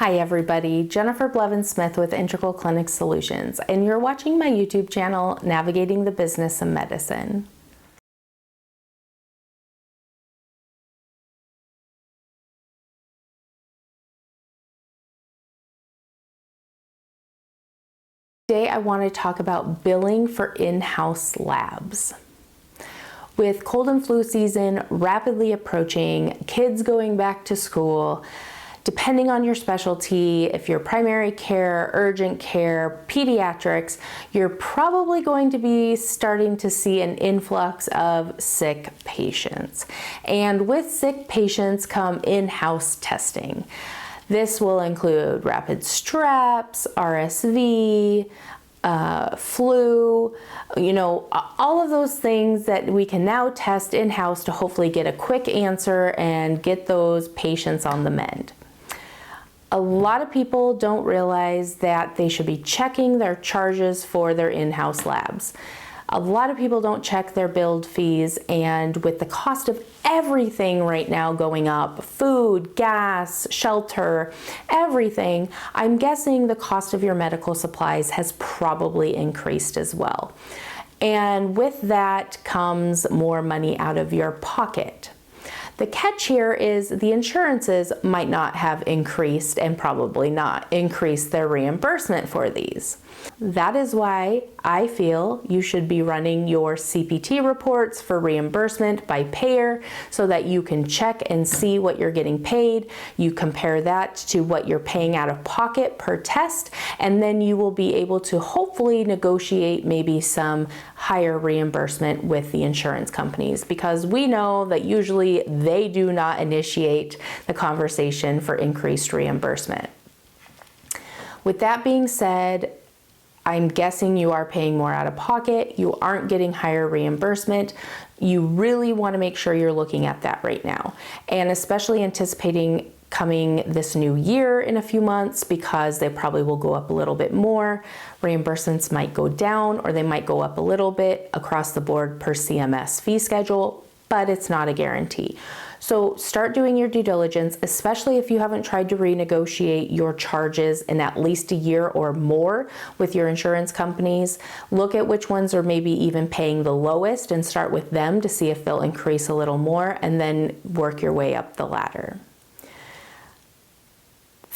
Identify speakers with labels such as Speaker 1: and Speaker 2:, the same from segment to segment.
Speaker 1: Hi everybody, Jennifer Blevins-Smith with Integral Clinic Solutions, and you're watching my YouTube channel, Navigating the Business of Medicine. Today I want to talk about billing for in-house labs. With cold and flu season rapidly approaching, kids going back to school, depending on your specialty, if you're primary care, urgent care, pediatrics, you're probably going to be starting to see an influx of sick patients. And with sick patients come in-house testing. This will include rapid streps, RSV, flu, all of those things that we can now test in-house to hopefully get a quick answer and get those patients on the mend. A lot of people don't realize that they should be checking their charges for their in-house labs. A lot of people don't check their billed fees, and with the cost of everything right now going up, food, gas, shelter, everything, I'm guessing the cost of your medical supplies has probably increased as well. And with that comes more money out of your pocket. The catch here is the insurances might not have increased and probably not increased their reimbursement for these. That is why I feel you should be running your CPT reports for reimbursement by payer so that you can check and see what you're getting paid. You compare that to what you're paying out of pocket per test, and then you will be able to hopefully negotiate maybe some higher reimbursement with the insurance companies, because we know that usually they do not initiate the conversation for increased reimbursement. With that being said, I'm guessing you are paying more out of pocket, you aren't getting higher reimbursement. You really want to make sure you're looking at that right now, and especially anticipating coming this new year in a few months, because they probably will go up a little bit more. Reimbursements might go down or they might go up a little bit across the board per CMS fee schedule, but it's not a guarantee. So start doing your due diligence, especially if you haven't tried to renegotiate your charges in at least a year or more with your insurance companies. Look at which ones are maybe even paying the lowest and start with them to see if they'll increase a little more, and then work your way up the ladder.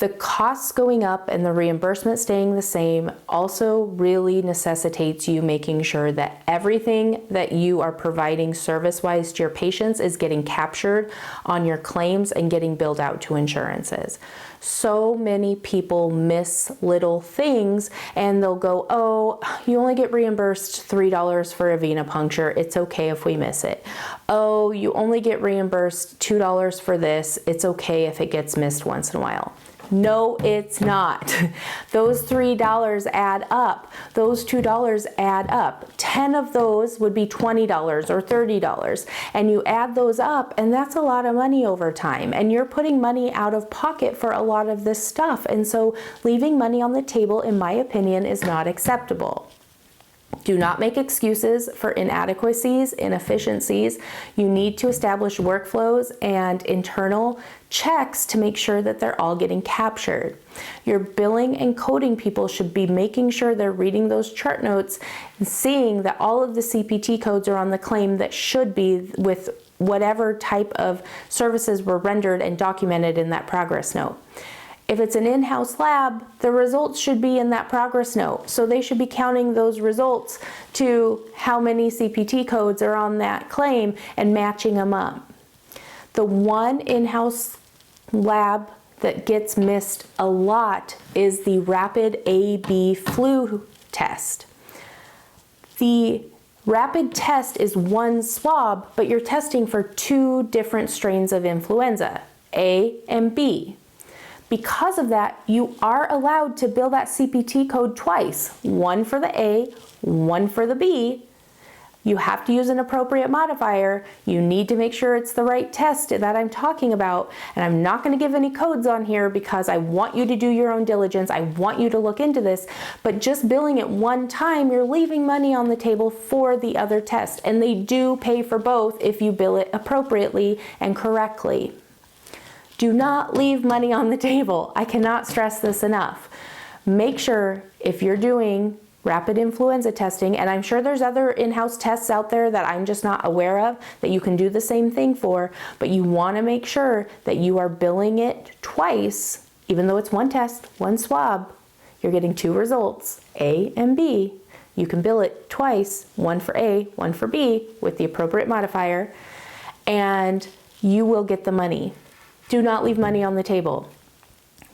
Speaker 1: The costs going up and the reimbursement staying the same also really necessitates you making sure that everything that you are providing service-wise to your patients is getting captured on your claims and getting billed out to insurances. So many people miss little things and they'll go, oh, you only get reimbursed $3 for a venipuncture. It's okay if we miss it. Oh, you only get reimbursed $2 for this. It's okay if it gets missed once in a while. No, it's not. Those $3 add up. Those $2 add up. 10 of those would be $20 or $30. And you add those up, and that's a lot of money over time. And you're putting money out of pocket for a lot of this stuff. And so leaving money on the table, in my opinion, is not acceptable. Do not make excuses for inadequacies, inefficiencies. You need to establish workflows and internal checks to make sure that they're all getting captured. Your billing and coding people should be making sure they're reading those chart notes and seeing that all of the CPT codes are on the claim that should be with whatever type of services were rendered and documented in that progress note. If it's an in-house lab, the results should be in that progress note. So they should be counting those results to how many CPT codes are on that claim and matching them up. The one in-house lab that gets missed a lot is the rapid AB flu test. The rapid test is one swab, but you're testing for two different strains of influenza, A and B. Because of that, you are allowed to bill that CPT code twice, one for the A, one for the B. You have to use an appropriate modifier. You need to make sure it's the right test that I'm talking about. And I'm not going to give any codes on here because I want you to do your own diligence. I want you to look into this. But just billing it one time, you're leaving money on the table for the other test. And they do pay for both if you bill it appropriately and correctly. Do not leave money on the table. I cannot stress this enough. Make sure if you're doing rapid influenza testing, and I'm sure there's other in-house tests out there that I'm just not aware of that you can do the same thing for, but you want to make sure that you are billing it twice, even though it's one test, one swab. You're getting two results, A and B. You can bill it twice, one for A, one for B, with the appropriate modifier, and you will get the money. Do not leave money on the table.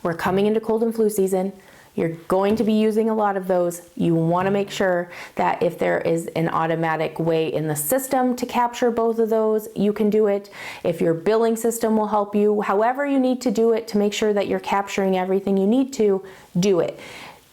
Speaker 1: We're coming into cold and flu season. You're going to be using a lot of those. You want to make sure that if there is an automatic way in the system to capture both of those, you can do it. If your billing system will help you, however you need to do it to make sure that you're capturing everything you need to, do it.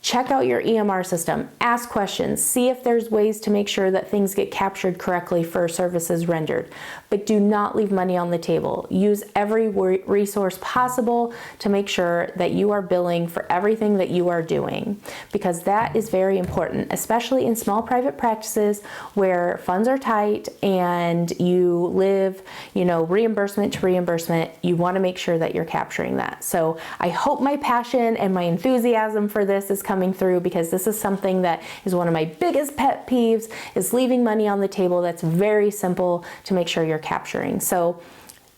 Speaker 1: Check out your EMR system, ask questions, see if there's ways to make sure that things get captured correctly for services rendered. But do not leave money on the table. Use every resource possible to make sure that you are billing for everything that you are doing, because that is very important, especially in small private practices where funds are tight and you live, reimbursement to reimbursement. You want to make sure that you're capturing that. So I hope my passion and my enthusiasm for this is coming through, because this is something that is one of my biggest pet peeves, is leaving money on the table. That's very simple to make sure you're capturing. So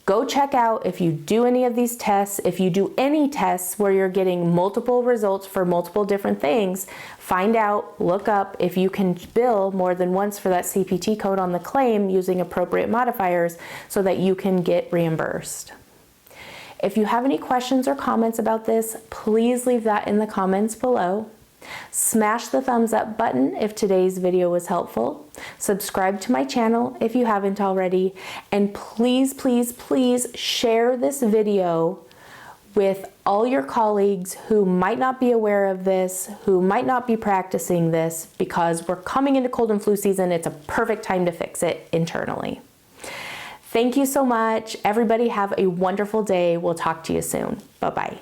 Speaker 1: go check out if you do any of these tests, if you do any tests where you're getting multiple results for multiple different things, find out, look up if you can bill more than once for that CPT code on the claim using appropriate modifiers so that you can get reimbursed. If you have any questions or comments about this, please leave that in the comments below. Smash the thumbs up button if today's video was helpful. Subscribe to my channel if you haven't already. And please, please, please share this video with all your colleagues who might not be aware of this, who might not be practicing this, because we're coming into cold and flu season. It's a perfect time to fix it internally. Thank you so much. Everybody have a wonderful day. We'll talk to you soon. Bye-bye.